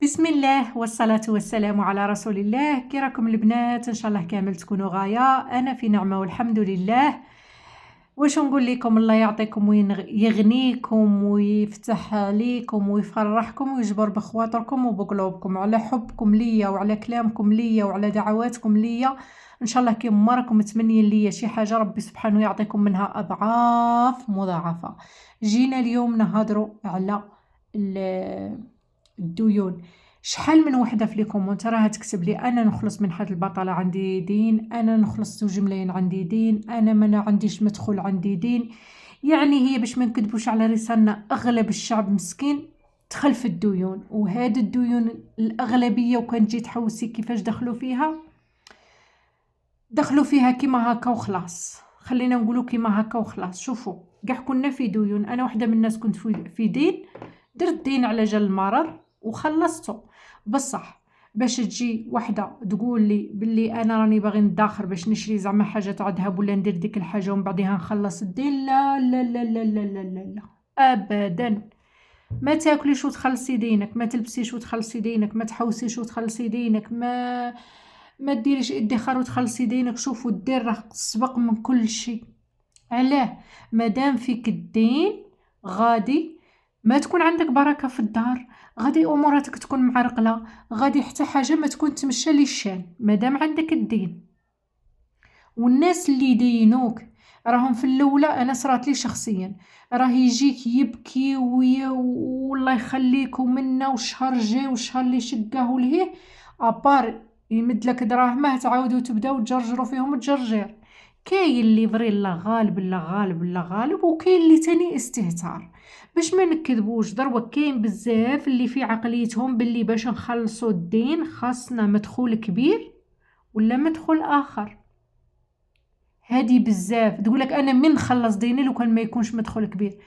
بسم الله والصلاة والسلام على رسول الله. كي راكم البنات؟ ان شاء الله كامل تكونوا غاية. انا في نعمة والحمد لله. واش نقول لكم؟ الله يعطيكم ويغنيكم ويفتح عليكم ويفرحكم ويجبر بخواطركم وبقلوبكم على حبكم ليا وعلى كلامكم ليا وعلى دعواتكم ليا. ان شاء الله كي ما راكم متمنين ليا شي حاجة ربي سبحانه يعطيكم منها اضعاف مضاعفة. جينا اليوم نهضروا على الديون. شحال من وحده في لي كومونت راها تكتب لي انا نخلص من حد البطاله عندي دين، انا نخلص 2 ملايين عندي دين، انا ما عنديش مدخول عندي دين. يعني هي باش ما نكذبوش على رسالنا، اغلب الشعب مسكين دخل في الديون، وهاد الديون الاغلبيه وكان جيت تحوسي كيفاش دخلوا فيها كيما هكا وخلاص. خلينا نقولوا كيما هكا وخلاص. شوفوا كاع كنا في ديون، انا واحده من الناس كنت في دين، درت دين على جال المرض وخلصته. بصح باش تجي وحده تقول لي باللي انا راني باغي نداخر باش نشري زعما حاجه تاع ذهب ولا ندير ديك الحاجه ومن بعدها نخلص الدين، لا لا لا لا لا لا لا, لا. ابدا. ما تاكليش وتخلصي دينك، ما تلبسيش وتخلصي دينك، ما تحوسيش وتخلصي دينك، ما ديريش ادخار وتخلصي دينك. شوفوا الدين راه سبق من كل شيء. علاه؟ مادام فيك الدين غادي ما تكون عندك بركه في الدار، غادي اموراتك تكون معرقله، غادي حتى حاجه ما تكون تمشى للشان مادام عندك الدين. والناس اللي يدينوك راهم في الاولى، انا صرات لي شخصيا، راه يجيك يبكي والله يخليك منا وشهر جاي وشهر اللي شقاه لهيه ابار يمد لك دراهمه تعاودوا تبداو تجرجروا فيهم الجرجير. كاين اللي بري لا غالب لا غالب لا غالب، وكاين اللي تاني استهتار. باش ما نكذبوش دروا كاين بزاف اللي في عقليتهم باللي باش نخلصوا الدين خاصنا مدخول كبير ولا مدخول اخر. هادي بزاف تقولك انا من نخلص ديني لو كان ما يكونش مدخول كبير.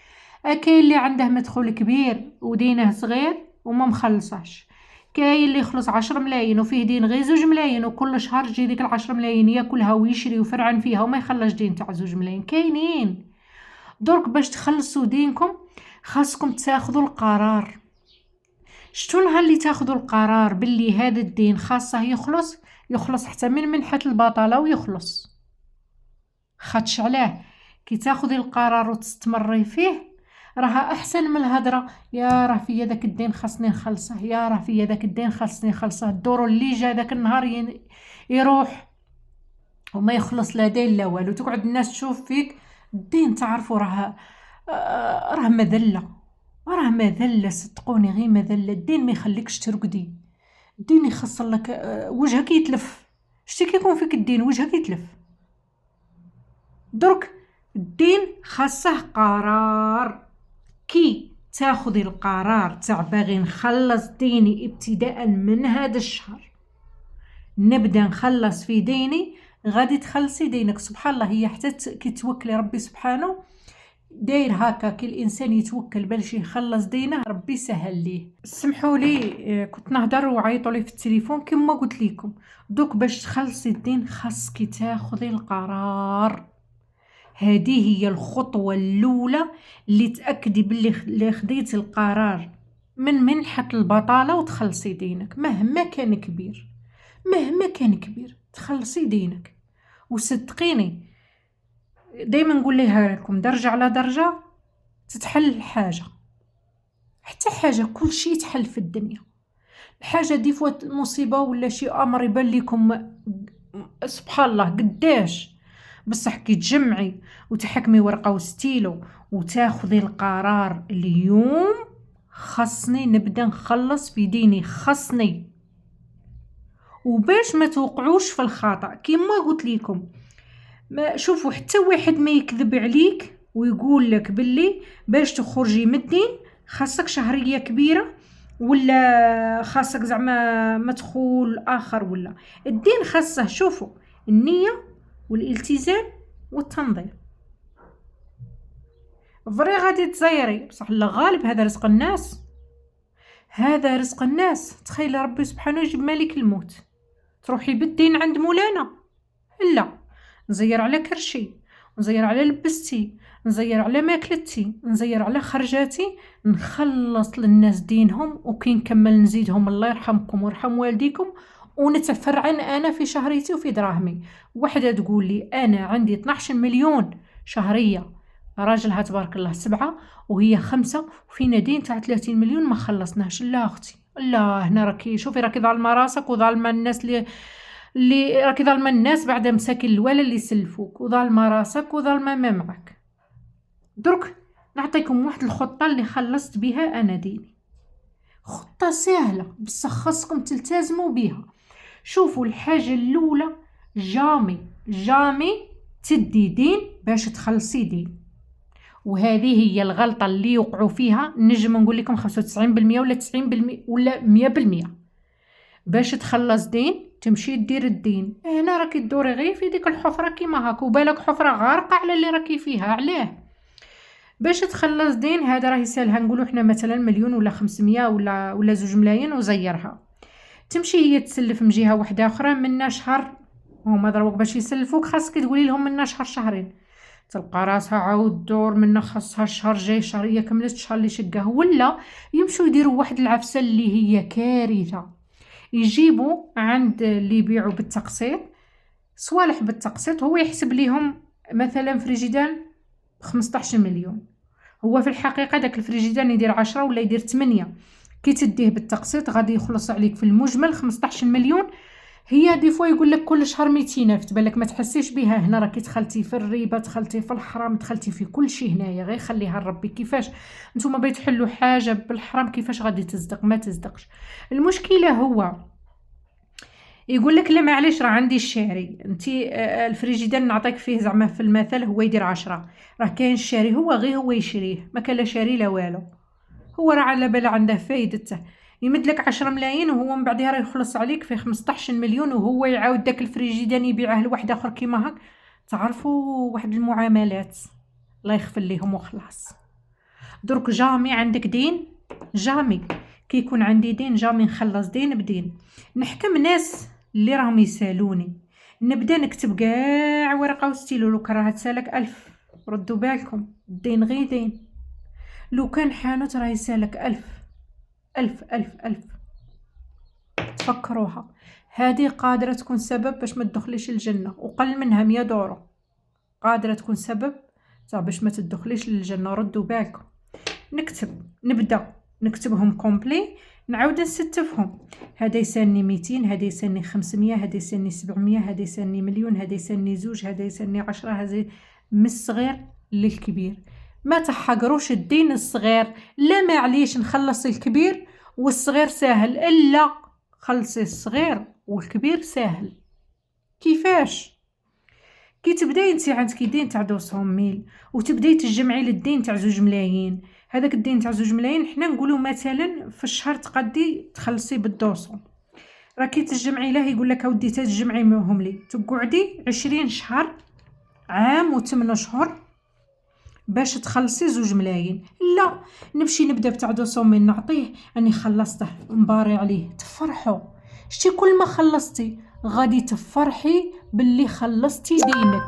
كاين اللي عنده مدخول كبير ودينه صغير وما مخلصاش. كاين اللي يخلص 10 ملايين وفيه دين غير 2 ملايين، وكل شهر تجي ديك ال10 ملايين ياكلها ويشري ويفرعن فيها وما يخلص دين تاع 2 ملايين. كاينين. درك باش تخلصوا دينكم خاصكم تاخذوا القرار. شتو نهار اللي تاخذوا القرار باللي هذا الدين خاصه يخلص حتى من منحة البطالة ويخلص. خدش علاه كي تاخذي القرار وتستمري فيه راها احسن من الهضره يا راه في داك الدين خاصني نخلصه، يا راه في داك الدين خاصني نخلصه. الدور اللي جا داك النهار يروح وما يخلص لا دين لا والو. تقعد الناس تشوف فيك الدين، تعرفوا راه مذله، راه مذله صدقوني، غير مذله. الدين ما يخليكش ترقدي، الدين يخسر لك وجهك يتلف. شتي كيكون فيك الدين وجهك يتلف. درك الدين خاصه قرار. كي تاخذي القرار تاع باغي نخلص ديني ابتداء من هذا الشهر، نبدا نخلص في ديني، غادي تخلصي دينك. سبحان الله، هي حتى كي توكلي ربي سبحانه داير هكا، كي الانسان يتوكل باش يخلص دينه ربي سهل ليه. سمحوا لي كنت نهضر وعيطوا لي في التليفون كما قلت لكم. دوك باش تخلصي الدين خاصك تاخذي القرار. هذه هي الخطوة الأولى اللي تأكدي باللي خديتي القرار من منحة البطالة وتخلصي دينك. مهما كان كبير، مهما كان كبير تخلصي دينك. وصدقيني دايما نقول لها لكم درجة على درجة تتحل الحاجة. حتى حاجة كل شيء يتحل في الدنيا. الحاجة دي فوت مصيبة ولا شيء أمر يبان لكم سبحان الله قداش، بصح كي تجمعي وتحكمي ورقه وستيلو وتاخذي القرار اليوم خصني نبدا نخلص في ديني، خصني. وباش ما توقعوش في الخطا كما قلت لكم، ما شوفوا حتى واحد ما يكذب عليك ويقول لك باللي باش تخرجي من الدين خاصك شهريه كبيره ولا خاصك زعما مدخول اخر. ولا الدين خاصه شوفوا النيه والالتزام والتنظيم. فري غادي تزيري بصح الغالب هذا رزق الناس، هذا رزق الناس. تخيل ربي سبحانه يجيب مالك الموت تروحي بالدين عند مولانا، لا نزير على كرشي نزير على لبستي، نزير على ماكلتي، نزير على خرجاتي، نخلص للناس دينهم، وكي نكمل نزيدهم الله يرحمكم ويرحم والديكم، ونتفرعن انا في شهريتي وفي دراهمي. وحده تقول لي انا عندي 12 مليون شهريه، راجلها تبارك الله 7 وهي 5، وفينا دين تاع 30 مليون ما خلصناش. لا اختي، لا، هنا راكي شوفي، راكي ظالمه راسك وظالمه الناس اللي راكي ظالمه الناس بعد مساكين الولا اللي سلفوك، وظالمه راسك وظالمه ما معك. درك نعطيكم واحد الخطه اللي خلصت بها انا ديني، خطه سهله بصح خاصكم تلتزموا بها. شوفوا، الحاجه الاولى، جامي تدي دين باش تخلصي دين، وهذه هي الغلطه اللي يوقعوا فيها. نجم نقول لكم 95% ولا 90% ولا 100%. باش تخلص دين تمشي دير الدين، هنا راكي تدوري غير في ديك الحفره كيما هاك، وبالك حفره غارقه على اللي راكي فيها. علاه؟ باش تخلص دين هذا راهي سالها، نقولوا احنا مثلا مليون ولا 500 ولا 2 ملايين وزيرها. تمشي هي تسلف من جهه واحده اخرى، منا شهر هما دروك باش يسلفوك، خاصك تقولي لهم منا شهر شهرين، تلقى راسها عاود دور منا خاصها الشهر جاي شهريه كملت الشهر اللي شقاه. ولا يمشوا يديروا واحد العفسه اللي هي كارثه، يجيبوا عند اللي يبيعوا بالتقسيط صوالح بالتقسيط، هو يحسب ليهم مثلا فريجيدان 15 مليون، هو في الحقيقه داك الفريجيدان يدير 10 ولا يدير 8. كي تديه بالتقسيط غادي يخلص عليك في المجمل 15 مليون. هي دي فوا يقول لك كل شهر 200,000، تبالك ما تحسيش بها. هنا راكي دخلتي في الريبه، دخلتي في الحرام، دخلتي في كل شيء. هنايا غير خليها لربي. كيفاش نتوما بيتحلوا حاجه بالحرام كيفاش غادي تصدق؟ ما تصدقش. المشكله هو يقول لك لا معليش راه عندي الشاري، انتي الفريجيدان نعطيك فيه زعما في المثل هو يدير 10، راه كاين الشاري هو غير هو يشريه، ما كان لا شاري لا والو، هو راه على بال عنده فايدته. يمد لك 10 ملايين وهو من بعدها راه يخلص عليك في 15 مليون، وهو يعاود داك الفريجيدان يبيعه لواحد اخر كيما هاك. تعرفوا واحد المعاملات الله يغفر ليهم وخلاص. درك جامي عندك دين، جامي كي يكون عندي دين جامي نخلص دين بدين. نحكم ناس اللي راهم يسالوني، نبدا نكتب كاع ورقه وستيلو. لو كان راه تسالك 1000 ردوا بالكم، الدين غير دين. لو كان حانوت راه يسالك 1000 1000 1000 1000، تفكروها. هذه قادرة تكون سبب باش ما تدخليش الجنة، وقل منها 100 دورو قادرة تكون سبب تاع باش ما تدخليش للجنة. ردوا بالكم. نبدا نكتبهم كومبلي، نعاود نستفهم. هذا يسالني 200، هذا يسالني 500، هذا يسالني 700، هذا يسالني مليون، هذا يسالني 2، هذا يسالني 10، هذا من الصغير للكبير. ما تحقروش الدين الصغير. لا معليش نخلص الكبير والصغير ساهل، الا خلصي الصغير والكبير ساهل. كيفاش؟ كي تبداي انت عندك دين تاع 200,000 وتبداي تجمعي للدين تاع 2 ملايين، هذاك الدين تاع 2 ملايين حنا نقولوا مثلا في الشهر تقدي تخلصي بال200، راكي تجمعي له يقول لك اودي تجمعي معهم لي تقعدي 20 شهر، عام و8 اشهر باش تخلصي 2 ملايين. لا، نمشي نبدا بتاع 200,000 نعطيه اني خلصته نباري عليه. تفرحوا شتي كل ما خلصتي غادي تفرحي باللي خلصتي دينك.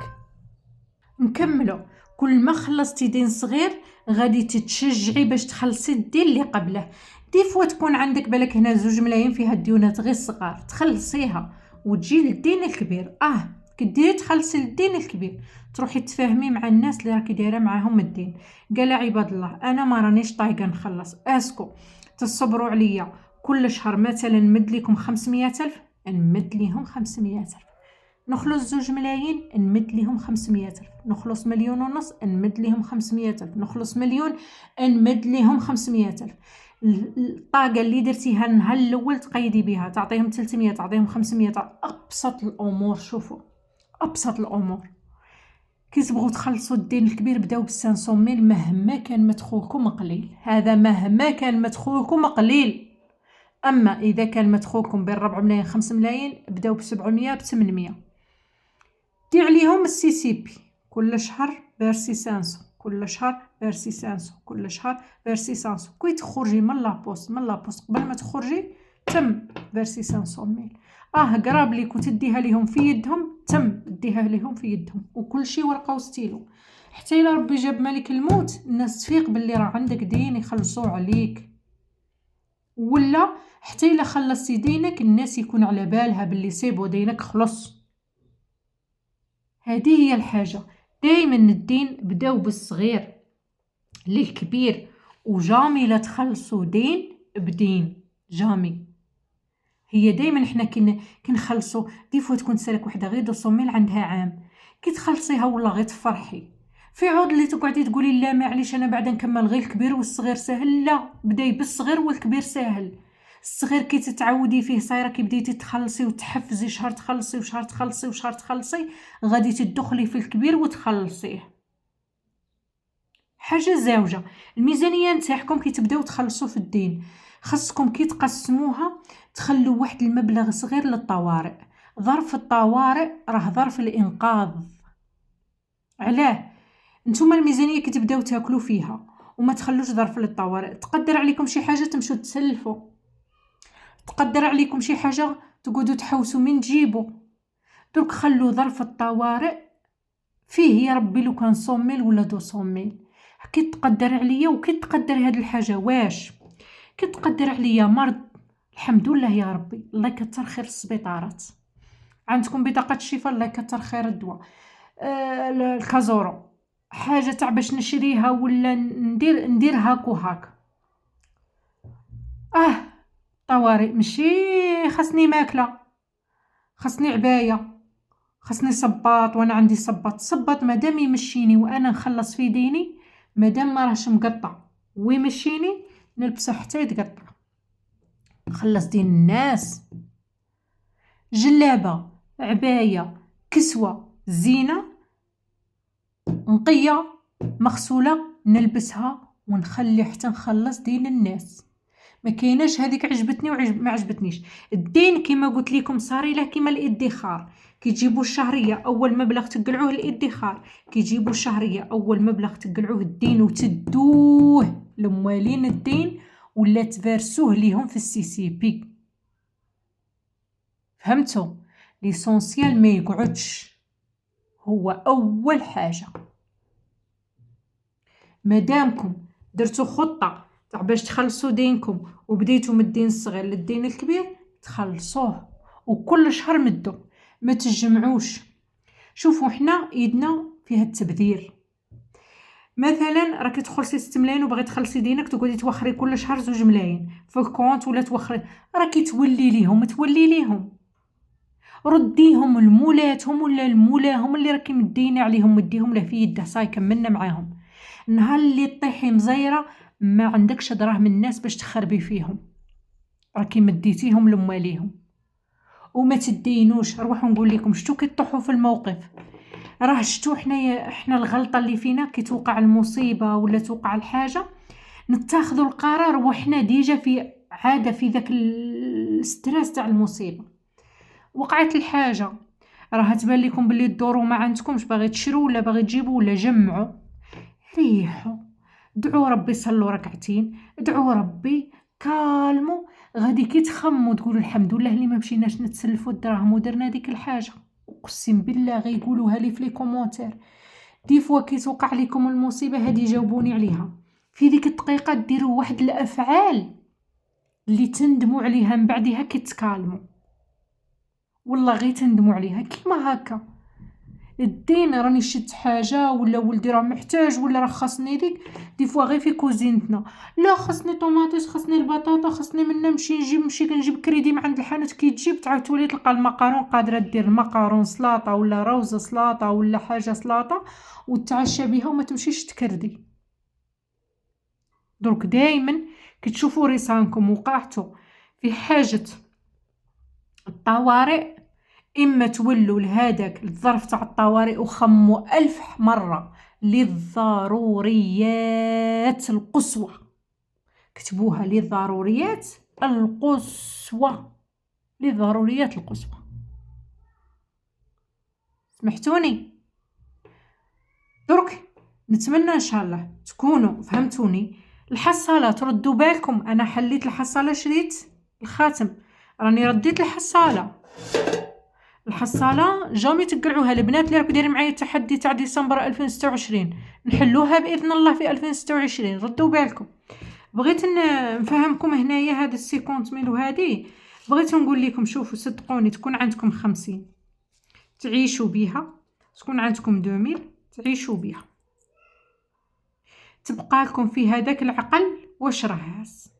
نكملوا، كل ما خلصتي دين صغير غادي تتشجعي باش تخلصي الدين اللي قبله. دي فوا تكون عندك بالك هنا 2 ملايين فيها ديونات غير صغار، تخلصيها وتجي للدين الكبير. كديري تخلصي الدين الكبير تروحي تفاهمي مع الناس اللي راكي دايره معاهم الدين. قال عباد الله انا ما رانيش طايقه نخلص، اسكو تصبروا عليا كل شهر مثلا نمد لكم 500,000، نمد ليهم 500,000. نخلص 2 ملايين نمد ليهم 500,000. نخلص 1,500,000 نمد ليهم 500,000. نخلص مليون نمد ليهم 500,000. الطاقه اللي درتيها النهار الاول تقيدي بها، تعطيهم 300 تعطيهم 500. ابسط الامور. شوفوا ابسط الامور. كي تبغوا تخلصوا الدين الكبير بداو ب500,000 مهما كان مدخولكم قليل، هذا مهما كان مدخولكم قليل. اما اذا كان مدخولكم بين 4 ملايين 5 ملايين بداو ب700 ب800. دي عليهم السي سي بي كل شهر بيرسي 500، كل شهر بيرسي 500، كل شهر بيرسي 500. كي تخرجي من لابوست قبل ما تخرجي تم بيرسي 500,000. قراب ليك وتديها ليهم في يدهم تم ديها ليهم في يدهم، وكل شيء ورقه وستيلو. حتى الا ربي جاب ملك الموت الناس تفيق باللي راه عندك دين يخلصوا عليك، ولا حتى الا خلصتي دينك الناس يكون على بالها باللي سيبو دينك خلص. هذه هي الحاجه. دائما الدين بداو بالصغير للكبير، وجامي لا تخلصوا دين بدين، جامي. هي دائما حنا كنخلصوا دي فوا تكون تسالك وحده غير دوسوميل عندها عام، كي تخلصيها والله غير تفرحي. في عود اللي تقعدي تقولي لا معليش انا بعدا نكمل غير الكبير والصغير سهل، لا بداي بالصغير والكبير سهل. الصغير كي تتعودي فيه صايره كي بديتي تخلصي وتحفزي شهر تخلصي وشهر تخلصي وشهر تخلصي، غادي تدخلي في الكبير وتخلصيه. حاجه زاوجه الميزانيه نتاعكم كي تبداو تخلصوا في الدين، خاصكم كي تقسموها تخلوا واحد المبلغ صغير للطوارئ. ظرف الطوارئ راه ظرف الانقاذ. علاه؟ نتوما الميزانيه كي تبداو تاكلوا فيها وما تخلوش ظرف للطوارئ، تقدر عليكم شي حاجه تمشوا تسلفوا، تقدر عليكم شي حاجه تقعدوا تحوسوا من تجيبوا. درك خلوا ظرف الطوارئ فيه يا ربي لو كان صوميل ولا دو صوميل. كي تقدر عليا وكي تقدر هاد الحاجه واش كي تقدر عليا مرض، الحمد لله يا ربي، الله يكثر خير السبيطارات. عندكم بطاقه الشفاء، الله يكثر خير الدواء. الكازورو حاجه تاع باش نشريها ولا ندير هاك وهاك. طوارئ ماشي خاصني ماكله، خاصني عبايه، خاصني صباط، وانا عندي صباط مادام يمشيني وانا نخلص في ديني، مادام ما راهش مقطع ويمشيني نلبسه حتى يتقطع، نخلص دين الناس. جلابه، عبايه، كسوه، زينه نقيه مغسوله نلبسها ونخلي حتى نخلص دين الناس. ما كايناش هذيك عجبتني ما عجبتنيش. الدين كما قلت لكم صاري له كما الادخار، كي تجيبوا الشهريه اول مبلغ تقلعوه الادخار، كي تجيبوا الشهريه اول مبلغ تقلعوه الدين وتدوه لموالين الدين ولا تفارسوه ليهم في السي سي بي. فهمتوا؟ ليسونسيال ما يقعدش، هو اول حاجه. مادامكم درتوا خطه تاع باش تخلصوا دينكم وبديتوا من الدين الصغير للدين الكبير، تخلصوه وكل شهر مدوا، ما تجمعوش. شوفوا حنا يدنا فيها التبذير. مثلا راكي تخلصي 6 ملايين وبغيتي تخلصي دينك، تقعدي توخري كل شهر 2 ملايين في الكونت، ولا توخري راكي تولي ليهم رديهم لمولاتهم ولا لمولاهم اللي راكي مدينه عليهم، مديهم له في يده صاي كملنا معاهم. نهار اللي طيحي مزيره ما عندكش دراهم الناس باش تخربي فيهم، راكي مديتيهم لمواليهم. وما تدينوش. روحوا نقول لكم شتو كي تطيحوا في الموقف، راه شتو احنا الغلطه اللي فينا كي توقع المصيبه ولا توقع الحاجه نتاخذوا القرار وحنا ديجا في عاده في ذاك الستريس تاع المصيبه. وقعت الحاجه راه تبان لكم باللي الدورو ما عندكمش، باغي تشرو ولا باغي تجيبوا ولا جمعوا، ريحوا دعوا ربي، صلوا ركعتين، دعوا ربي، كالمو. غادي كي تخموا تقولوا الحمد لله اللي ما مشيناش نتسلفوا الدراهم ودرنا ديك الحاجه. اقسم بالله غيقولوها لي في لي كومونتير. دي فوا كي توقع لكم المصيبه هذه جاوبوني عليها في ديك الدقيقه، ديروا واحد الافعال اللي تندموا عليها من بعدها كي تكالموا، والله غير تندموا عليها. كيما هكا الدين راني شت حاجه ولا ولدي راه محتاج ولا راه خاصني دي فوا غير في كوزينتنا، لا خاصني طوماطيس، خاصني البطاطا، خاصني منا نمشي كنجيب كريدي من عند الحانوت. كي تجيب تعاود تولي تلقى المقارون قادره دير المقارون سلاطه ولا روزه سلاطه ولا حاجه سلاطه وتعشى بها وما تمشيش تكردي. درك دائما كي تشوفوا ريسانكم وقعتوا في حاجه الطوارئ، إما تولوا لهذاك الظرف تاع الطوارئ وخموا 1000 مرة للضروريات القصوى، كتبوها للضروريات القصوى، للضروريات القصوى. سمحتوني؟ درك نتمنى إن شاء الله تكونوا فهمتوني. الحصالة تردوا بالكم، أنا حليت الحصالة، شريت الخاتم، راني رديت الحصالة. الحصاله جامي تقلعوها. البنات اللي راكم دايرين معايا التحدي تاع ديسمبر 2026 نحلوها باذن الله في 2026. ردوا بالكم. بغيت نفهمكم هنايا هذا السيكونت ميل وهذه بغيت نقول لكم شوفوا صدقوني تكون عندكم 50 تعيشوا بها، تكون عندكم 2000 تعيشوا بها، تبقى لكم في هذاك العقل واش راه هاز.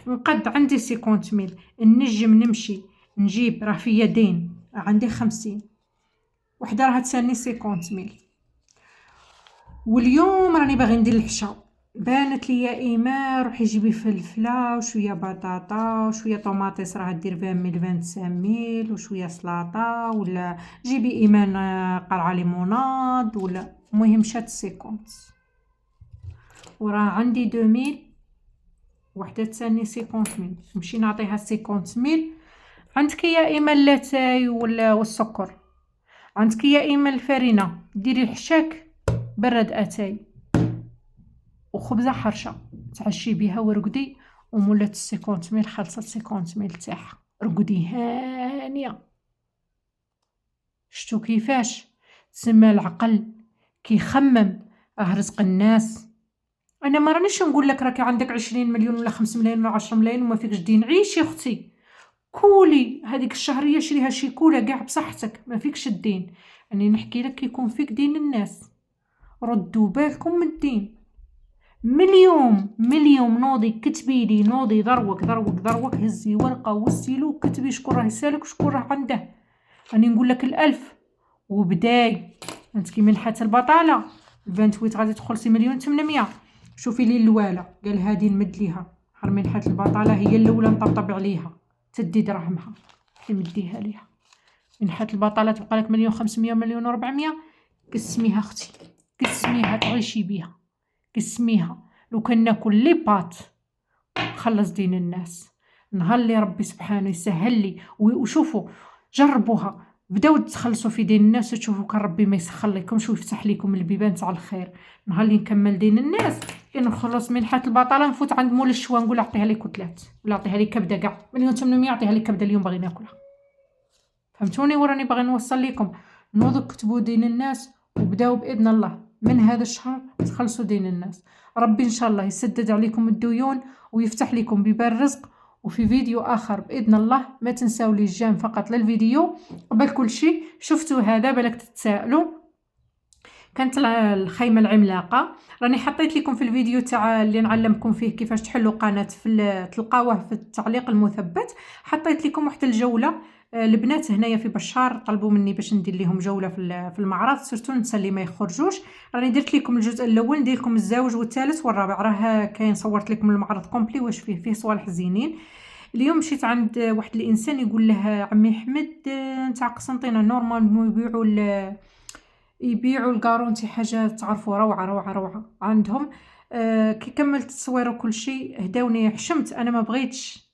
نقد عندي 50 نجم نمشي نجيب راه في يدين عندي 50 وحده راها تسالني 50 واليوم راني باغي ندير العشاء. بانت لي يا ايمان روحي جيبي فلفله وشويه بطاطا وشويه طوماطيس راه دير 20 25 وشويه سلطه، ولا جيبي ايمان قرعه ليموناد، ولا المهم شات 50 وراه عندي 2000 وحده تسالني 50 نمشي نعطيها 50. عندك يا ايمان لاتاي ولا والسكر؟ عندك يا ايمان الفرينه ديري الحشاك برد اتاي وخبزه حرشه تعشي بها ورقدي ومولات 50 خلصت 50 تاعها. رقدي هانيه. شتو كيفاش تسمى العقل كيخمم راه رزق الناس. انا ما رانيش نقول لك راكي عندك 20 مليون ولا 5 ملايين ولا 10 ملايين وما فيكش دين. عيشي اختي، كولي هذيك الشهريه شريها شي كوله كاع بصحتك ما فيكش الدين. اني نحكي لك يكون فيك دين الناس. ردوا بالكم من الدين. مليون نوضي كتبي لي نوضي ضروك هزي ورقه وستيلو وكتبي شكون راه يسالك وشكون راه عنده. راني نقول لك الالف وبداي. انت كي منحات البطاله 28 غادي تخلصي 1,800,000. شوفي لي الواله قال هادي نمد ليها حر منحات البطاله هي الاولى نطبطب عليها تدي دراهمها تمديها ليها. منحات البطاله تبقى لك 1,500,000 1,400,000. قسميها اختي قسميها تعيشي بيها قسميها. لو كان ناكل لي بات خلص دين الناس. نهار اللي ربي سبحانه يسهل لي وشوفوا جربوها بداو تخلصوا في دين الناس وتشوفوا كان ربي ما يسخر لكمش ويفتح لكم البيبان تاع الخير. نهار اللي نكمل دين الناس نخلص منحة البطاله نفوت عند مول الشوا نقول اعطيها لي كتلات ولا اعطيها لي كبده كاع 1,800,000 اعطيها لي كبده اليوم باغي ناكلها. فهمتوني وراني باغي نوصل لكم. نوضوا كتبوا دين الناس وبداو باذن الله من هذا الشهر تخلصوا دين الناس. ربي ان شاء الله يسدد عليكم الديون ويفتح لكم بيبان الرزق. وفي فيديو اخر باذن الله ما تنساو لي الجيم فقط للفيديو. قبل كل شيء شفتوا هذا بالك تتسائلوا كانت الخيمه العملاقه راني حطيت لكم في الفيديو تاع اللي نعلمكم فيه كيفاش تحلوا قناه تلقاوه في التعليق المثبت. حطيت لكم واحد الجوله. البنات هنايا في بشار طلبوا مني باش ندير لهم جوله في المعرض سيرتو النساء اللي ما يخرجوش. راني درت لكم الجزء الاول ندير لكم الزوج والثالث والرابع راه كاين صورت لكم المعرض كومبلي واش فيه صوالح زينين. اليوم مشيت عند واحد الانسان يقول له عمي احمد نتاع قسنطينه نورمال يبيعوا الكارونتي حاجه تعرفوا روعه عندهم. كي كملت التصوير وكل شيء هداوني حشمت. انا ما بغيتش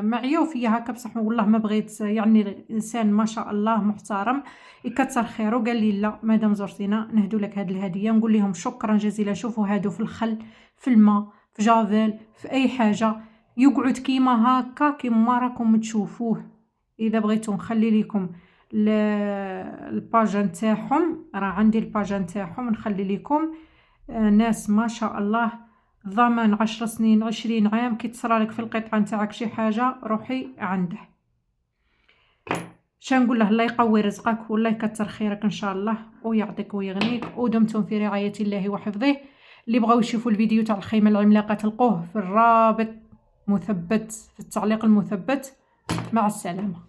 معيا وفيا هكا بصح والله ما بغيت. يعني الانسان ما شاء الله محترم يكثر خيره. قال لي لا مادام زرتينا نهدو لك هذه الهديه. نقول لهم شكرا جزيلا. شوفوا هادو في الخل في الماء في جافيل في اي حاجه يقعد كيما هكا كيما راكم تشوفوه. اذا بغيتو نخلي لكم الباج نتاعهم راه عندي الباج نتاعهم نخلي لكم. ناس ما شاء الله ضمان 10 سنين 20 عام. كي تصرالك في القطعه نتاعك شي حاجه روحي عنده. نقول له الله يقوي رزقك والله يكثر خيرك ان شاء الله ويعطيك ويغنيك ودمتم في رعايه الله وحفظه. اللي بغاو يشوفوا الفيديو تاع الخيمه العملاقه تلقوه في الرابط مثبت في التعليق المثبت. مع السلامه.